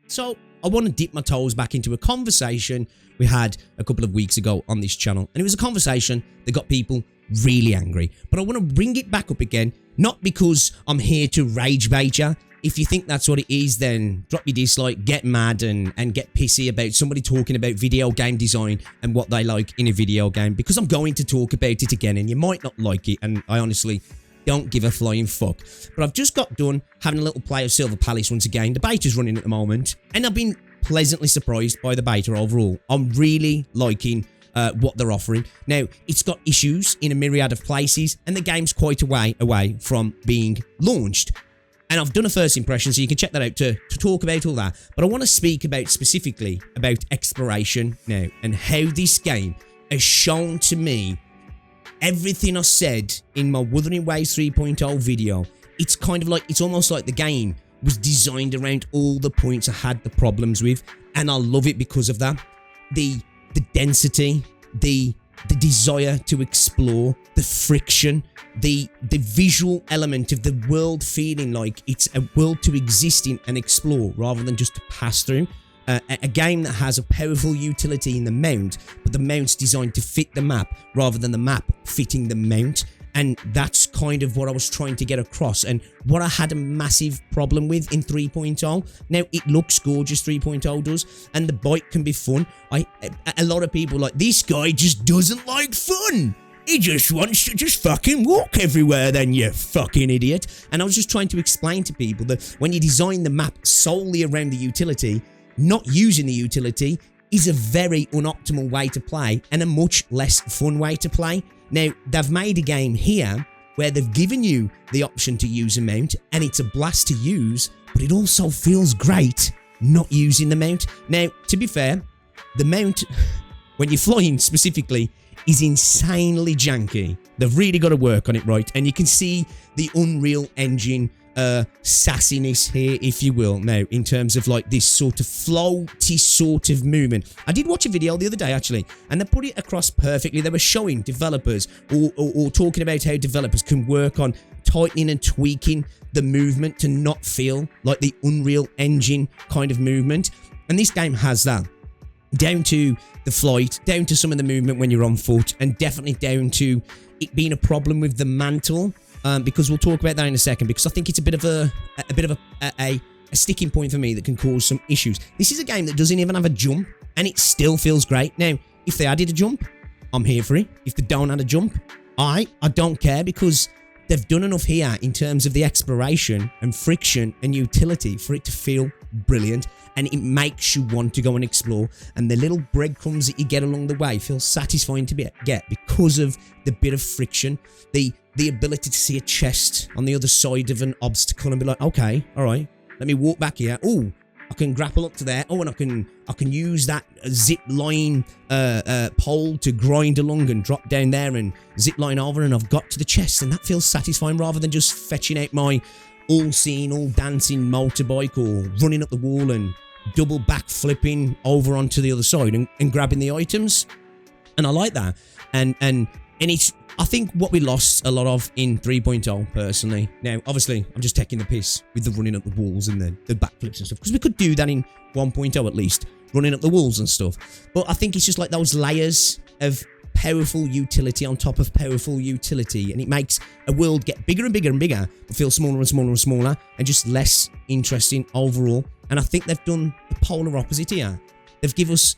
So I want to dip my toes back into a conversation we had a couple of weeks ago on this channel. And it was a conversation that got people really angry. But I want to bring it back up again, not because I'm here to rage bait ya. If you think that's what it is, then drop your dislike, get mad and get pissy about somebody talking about video game design and what they like in a video game, because I'm going to talk about it again and you might not like it, and I honestly don't give a flying fuck. But I've just got done having a little play of Silver Palace once again. The beta's running at the moment and I've been pleasantly surprised by the beta overall. I'm really liking what they're offering. Now, it's got issues in a myriad of places and the game's quite a way away from being launched. And I've done a first impression, so you can check that out to talk about all that. But I want to speak about specifically about exploration now and how this game has shown to me everything I said in my Wuthering Waves 3.0 video. It's kind of like, it's almost like the game was designed around all the points I had the problems with. And I love it because of that. The density, the desire to explore, the friction, the visual element of the world feeling like it's a world to exist in and explore rather than just to pass through. A game that has a powerful utility in the mount, but the mount's designed to fit the map rather than the map fitting the mount. And that's kind of what I was trying to get across and what I had a massive problem with in 3.0. Now, it looks gorgeous, 3.0 does, and the bike can be fun. A lot of people are like, this guy just doesn't like fun. He just wants to just fucking walk everywhere then, you fucking idiot. And I was just trying to explain to people that when you design the map solely around the utility, not using the utility is a very unoptimal way to play and a much less fun way to play. Now, they've made a game here where they've given you the option to use a mount and it's a blast to use, but it also feels great not using the mount. Now, to be fair, the mount, when you're flying specifically, is insanely janky. They've really got to work on it right, and you can see the Unreal Engine sassiness here, if you will, now in terms of like this sort of floaty sort of movement. I did watch a video the other day actually, and they put it across perfectly. They were showing developers or talking about how developers can work on tightening and tweaking the movement to not feel like the Unreal Engine kind of movement, and this game has that, down to the flight, down to some of the movement when you're on foot, and definitely down to it being a problem with the mantle. Because we'll talk about that in a second, because I think it's a bit of a sticking point for me that can cause some issues. This is a game that doesn't even have a jump, and it still feels great. Now, if they added a jump, I'm here for it. If they don't add a jump, I don't care, because they've done enough here in terms of the exploration and friction and utility for it to feel brilliant, and it makes you want to go and explore, and the little breadcrumbs that you get along the way feel satisfying to get because of the bit of friction, the ability to see a chest on the other side of an obstacle and be like, okay, all right, let me walk back here. Oh, I can grapple up to there. Oh, and I can use that zip line pole to grind along and drop down there and zip line over, and I've got to the chest, and that feels satisfying rather than just fetching out my all-seeing, all-dancing motorbike or running up the wall and double back flipping over onto the other side and grabbing the items. And I like that. And it's, I think, what we lost a lot of in 3.0 personally. Now, obviously, I'm just taking the piss with the running up the walls and the backflips and stuff, because we could do that in 1.0 at least, running up the walls and stuff. But I think it's just like those layers of powerful utility on top of powerful utility, and it makes a world get bigger and bigger and bigger, but feel smaller and smaller and smaller, and just less interesting overall. And I think they've done the polar opposite here. They've given us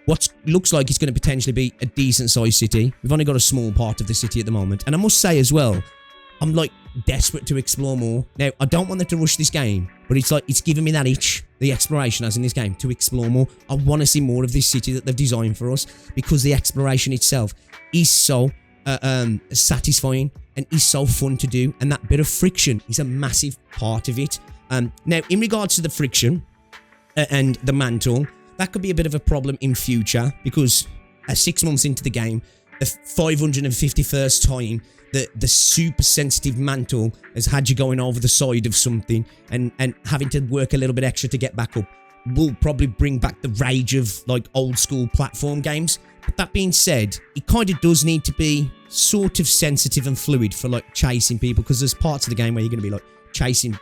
what looks like it's going to potentially be a decent sized city. We've only got a small part of the city at the moment, and I must say as well, I'm like desperate to explore more. Now, I don't want them to rush this game, but it's like it's giving me that itch, the exploration as in this game, to explore more. I want to see more of this city that they've designed for us, because the exploration itself is so satisfying and is so fun to do, and that bit of friction is a massive part of it. Now, in regards to the friction and the mantle, that could be a bit of a problem in future, because 6 months into the game, the 551st time the super sensitive mantle has had you going over the side of something and having to work a little bit extra to get back up will probably bring back the rage of like old school platform games. But that being said, it kind of does need to be sort of sensitive and fluid for like chasing people, because there's parts of the game where you're going to be like chasing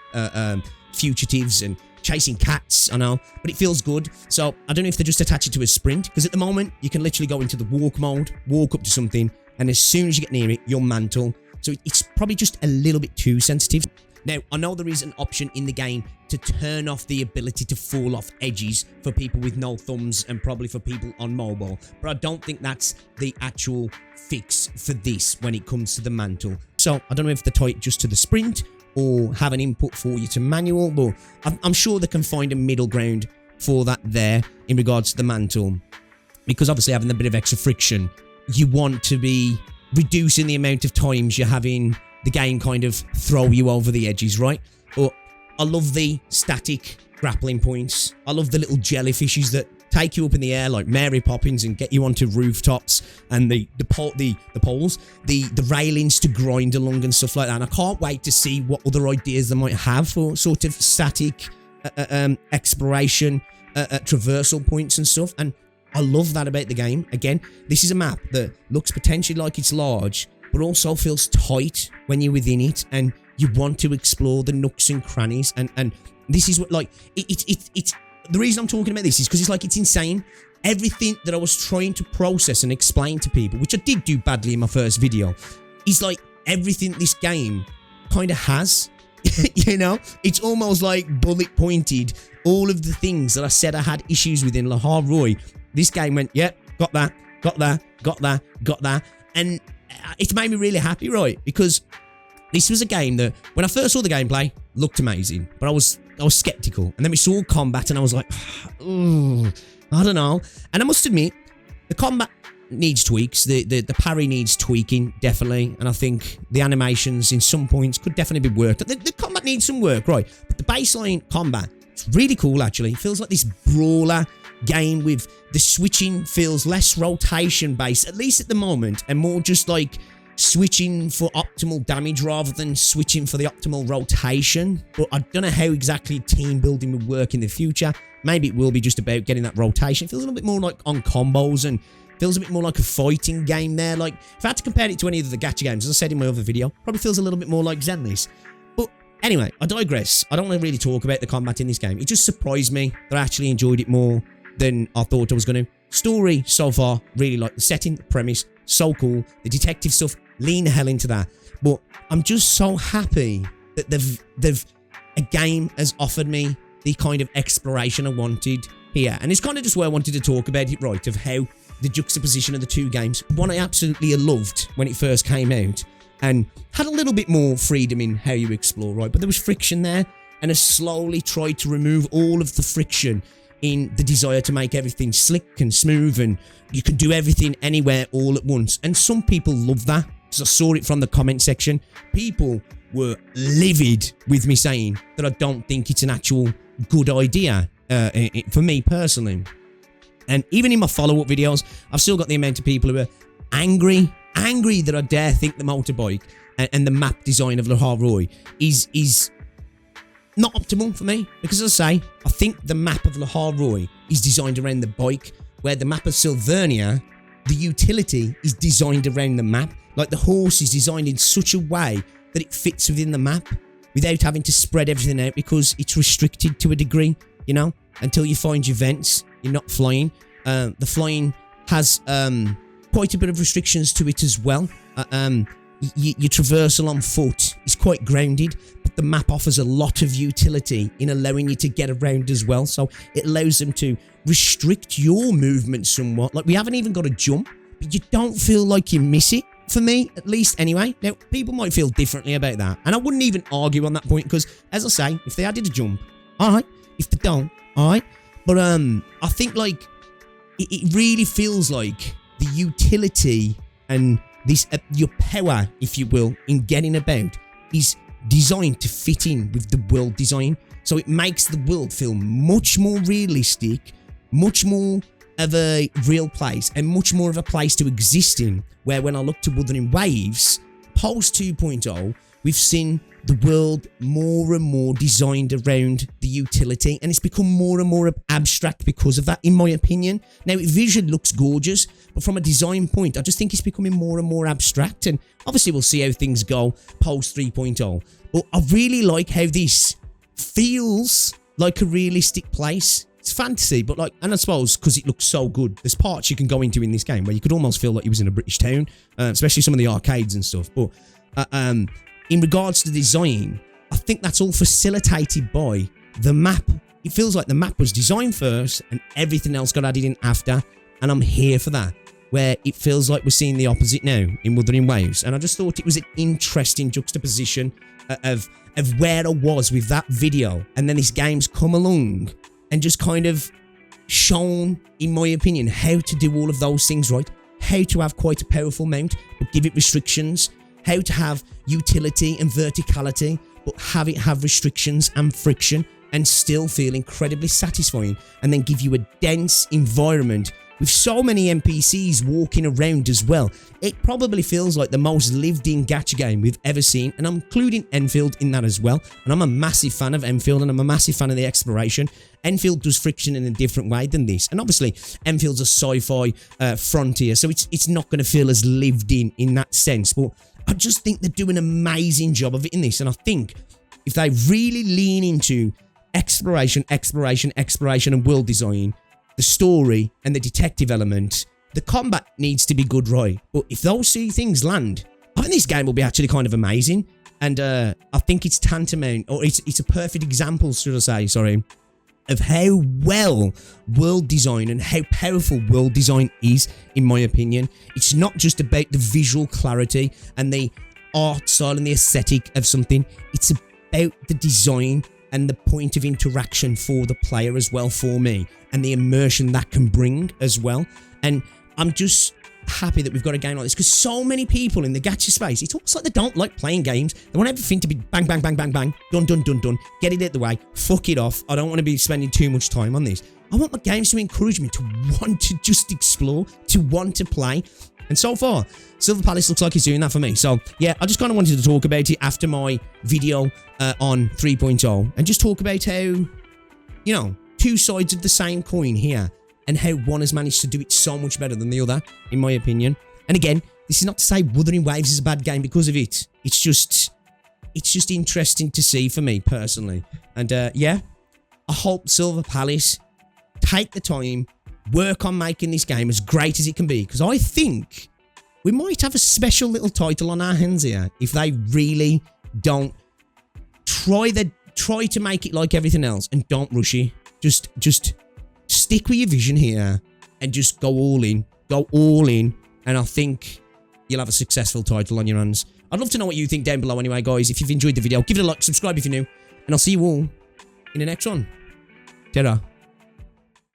fugitives and chasing cats, I know, but it feels good. So I don't know if they just attach it to a sprint, because at the moment you can literally go into the walk mode, walk up to something, and as soon as you get near it, you'll mantle. So it's probably just a little bit too sensitive. Now, I know there is an option in the game to turn off the ability to fall off edges for people with no thumbs and probably for people on mobile, but I don't think that's the actual fix for this when it comes to the mantle. So I don't know if they tie it just to the sprint or have an input for you to manual, but I'm sure they can find a middle ground for that there in regards to the mantle, because obviously having a bit of extra friction, you want to be reducing the amount of times you're having the game kind of throw you over the edges, right? But I love the static grappling points. I love the little jellyfishes that take you up in the air like Mary Poppins and get you onto rooftops, and the poles, the railings to grind along and stuff like that. And I can't wait to see what other ideas they might have for sort of static exploration, traversal points and stuff. And I love that about the game. Again, this is a map that looks potentially like it's large, but also feels tight when you're within it, and you want to explore the nooks and crannies. And this is what, like, it's the reason I'm talking about this is because it's insane. Everything that I was trying to process and explain to people, which I did do badly in my first video, is like everything this game kind of has. You know, it's almost like bullet pointed all of the things that I said I had issues with in Le Roy. This game went, yeah, got that, and it's made me really happy, right? Because this was a game that, when I first saw the gameplay, looked amazing, but I was skeptical, and then we saw combat, and I was like, oh, I don't know. And I must admit, the combat needs tweaks. The parry needs tweaking, definitely, and I think the animations in some points could definitely be worked. The combat needs some work, right? But the baseline combat, it's really cool, actually. It feels like this brawler game with the switching feels less rotation based, at least at the moment, and more just like switching for optimal damage rather than switching for the optimal rotation. But I don't know how exactly team building will work in the future. Maybe it will be just about getting that rotation. It feels a little bit more like on combos, and feels a bit more like a fighting game there. Like, if I had to compare it to any of the gacha games, as I said in my other video, probably feels a little bit more like Zenless. But anyway, I digress. I don't want to really talk about the combat in this game. It just surprised me that I actually enjoyed it more than I thought I was going to. Story so far, really like the setting, the premise, so cool. The detective stuff, lean the hell into that. But I'm just so happy that a game has offered me the kind of exploration I wanted here. And it's kind of just where I wanted to talk about it, right, of how the juxtaposition of the two games, one I absolutely loved when it first came out, and had a little bit more freedom in how you explore, right? But there was friction there, and I slowly tried to remove all of the friction in the desire to make everything slick and smooth, and you can do everything anywhere all at once. And some people love that, because I saw it from the comment section. People were livid with me saying that I don't think it's an actual good idea for me personally. And even in my follow-up videos, I've still got the amount of people who are angry that I dare think the motorbike and the map design of Le Roy is not optimal for me, because as I say, I think the map of Le Roy is designed around the bike, where the map of Silvernia, the utility is designed around the map. Like, the horse is designed in such a way that it fits within the map without having to spread everything out, because it's restricted to a degree, you know, until you find your vents, you're not flying. The flying has quite a bit of restrictions to it as well. Your traversal on foot is quite grounded, but the map offers a lot of utility in allowing you to get around as well. So it allows them to restrict your movement somewhat. Like, we haven't even got a jump, but you don't feel like you miss it, for me, at least anyway. Now, people might feel differently about that, and I wouldn't even argue on that point, because, as I say, if they added a jump, alright. If they don't, alright. But I think, like, it really feels like the utility and this your power, if you will, in getting about is designed to fit in with the world design. So it makes the world feel much more realistic, much more of a real place, and much more of a place to exist in. Where when I look to Wuthering Waves, post 2.0, we've seen the world more and more designed around the utility, and it's become more and more abstract because of that, in my opinion. Now, it visually looks gorgeous, but from a design point, I just think it's becoming more and more abstract, and obviously we'll see how things go post 3.0. But I really like how this feels like a realistic place. It's fantasy, but like, and I suppose because it looks so good, there's parts you can go into in this game where you could almost feel like you was in a British town, especially some of the arcades and stuff. But in regards to the design, I think that's all facilitated by the map. It feels like the map was designed first and everything else got added in after, and I'm here for that. Where it feels like we're seeing the opposite now in Wuthering Waves, and I just thought it was an interesting juxtaposition of where I was with that video, and then this game's come along and just kind of shown, in my opinion, how to do all of those things right, how to have quite a powerful mount but give it restrictions, how to have utility and verticality but have it have restrictions and friction and still feel incredibly satisfying, and then give you a dense environment with so many NPCs walking around as well. It probably feels like the most lived-in gacha game we've ever seen, and I'm including Enfield in that as well. And I'm a massive fan of Enfield, and I'm a massive fan of the exploration. Enfield does friction in a different way than this, and obviously Enfield's a sci-fi frontier, so it's not going to feel as lived in that sense. But I just think they're doing an amazing job of it in this, and I think if they really lean into exploration, and world design, the story and the detective element, the combat needs to be good, right? But if those two things land, I think this game will be actually kind of amazing. And I think it's tantamount, or it's a perfect example, should I say, sorry, of how well world design and how powerful world design is, in my opinion. It's not just about the visual clarity and the art style and the aesthetic of something. It's about the design and the point of interaction for the player as well, for me, and the immersion that can bring as well. And I'm just happy that we've got a game like this, because so many people in the gacha space, it's almost like they don't like playing games. They want everything to be bang, bang, bang, bang, bang, done, done, done, done, get it out the way, fuck it off. I don't want to be spending too much time on this. I want my games to encourage me to want to just explore, to want to play. And so far, Silver Palace looks like it's doing that for me. So, yeah, I just kind of wanted to talk about it after my video on 3.0 and just talk about how, you know, two sides of the same coin here and how one has managed to do it so much better than the other, in my opinion. And again, this is not to say Wuthering Waves is a bad game because of it. It's just interesting to see for me personally. And, yeah, I hope Silver Palace take the time, work on making this game as great as it can be, because I think we might have a special little title on our hands here if they really don't try to make it like everything else and don't rush it. Just stick with your vision here and just go all in, and I think you'll have a successful title on your hands. I'd love to know what you think down below anyway, guys. If you've enjoyed the video, give it a like, subscribe if you're new, and I'll see you all in the next one. Ta-ra.